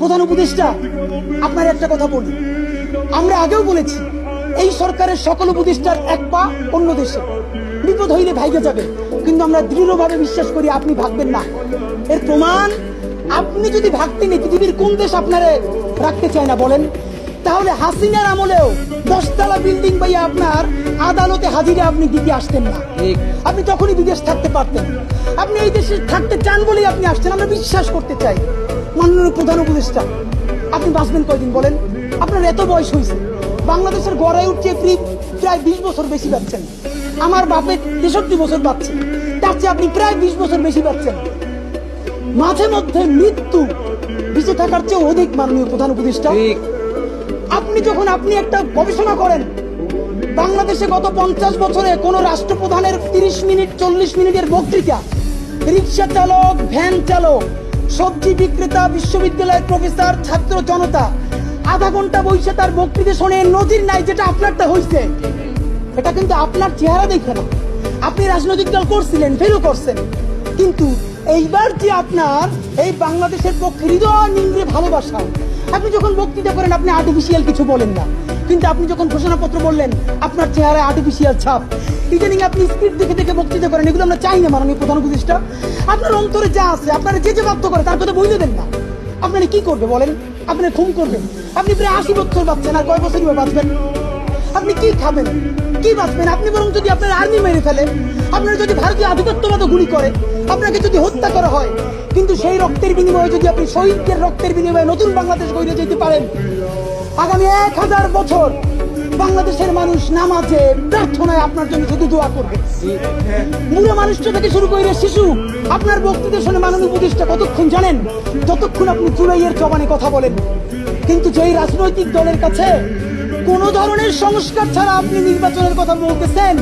প্রধান উপদেষ্টা, আপনার একটা কথা বলি, আমরা আগেও বলেছি এই সরকারের সকল উপদেষ্টার এক পা অন্য দেশে, বিপদ হইলে ভাইগে যাবে, কিন্তু আমরা দৃঢ়ভাবে বিশ্বাস করি আপনি ভাগবেন না। এর প্রমাণ, আপনি যদি ভাগতেন পৃথিবীর কোন দেশ আপনারে রাখতে চায় না বলেন? তাহলে হাসিনার আমলেও 10 তলা বিল্ডিং পাইয়া আপনার আদালতে হাজিরা আপনি দিতে আসতেন না, আপনি তখনই বিদেশ থাকতে পারতেন। আপনি এই দেশে থাকতে চান বলেই আপনি আসছেন, আমরা বিশ্বাস করতে চাই। মাননীয় প্রধান উপদেষ্টা, আপনি বাঁচবেন কয়দিন বলেন? আপনার এত বয়স হয়েছে, বাংলাদেশের গড়ায় উঠছে প্রায় 20 বছর বেশি পাচ্ছেন। আমার বাপের 63 বছর পাচ্ছে, তার চেয়ে আপনি প্রায় 20 বছর বেশি পাচ্ছেন। মাঝে মধ্যে মৃত্যু বেঁচে থাকার চেয়ে অধিক। মাননীয় প্রধান উপদেষ্টা, আপনি একটা গবেষণা করেন, বাংলাদেশে গত 50 বছরে কোন রাষ্ট্রপ্রধানের 30 মিনিট 40 মিনিটের বক্তৃতা, রিক্সা চালক, ভ্যান চালক, সবজি বিক্রেতা, বিশ্ববিদ্যালয়ের প্রফেসর, ছাত্র জনতা আধা ঘন্টা বসে তার বক্তৃতা শুনে নজির নাই। যেটা আপনারটা হয়েছে, এটা কিন্তু আপনার চেহারা দেখে না। আপনি রাজনৈতিক দল করছিলেন, ফেলও করছেন, কিন্তু এইবার যে আপনার এই বাংলাদেশের পক্ষে হৃদয় নিংড়ে ভালোবাসা, আপনি যখন বক্তৃতা করেন আপনি আর্টিফিশিয়াল কিছু বলেন না, কিন্তু আপনি যখন ঘোষণাপত্র বললেন আপনার চেহারায় আর্টিফিশিয়াল ছাপ। ইদানিং আপনি স্ক্রিপ্ট দেখে দেখে বক্তৃতা করেন, এগুলো আমরা চাই না। মাননীয় প্রধান উপদেষ্টা, আপনার অন্তরে যা আছে, আপনারা যে বাধ্য করে তার কথা বইলে দেন না। আপনারা কি করবে বলেন? আপনারা খুন করবেন? আপনি প্রায় 80 বছর বাঁচছেন, আর কয় বছরই বাঁচবেন? আপনি কি খাবেন, কি বাঁচবেন? আপনি বরং যদি আপনার আর্মি মেরে ফেলে, আপনার যদি ভারতীয় আধিপত্যবাদ গুলি করে, আপনাকে যদি হত্যা করা হয়, কিন্তু সেই রক্তের বিনিময়ে যদি আপনি শহীদদের রক্তের বিনিময়ে নতুন বাংলাদেশ গড়ে যেতে পারেন, আগামী 1000 বছর বাংলাদেশের মানুষ নামাজে প্রার্থনায় আপনার জন্য শুধু দোয়া করবে। বুড়ো মানুষটা থেকে শুরু করে শিশু আপনার বক্তৃতা শুনে মাননীয় উপদেষ্টা কতক্ষণ জানেন? যতক্ষণ আপনি জুলাইয়ের জবানে কথা বলেন। কিন্তু যেই রাজনৈতিক দলের কাছে কোন ধরনের সংস্কার ছাড়া আপনি নির্বাচনের কথা বলতেছেন,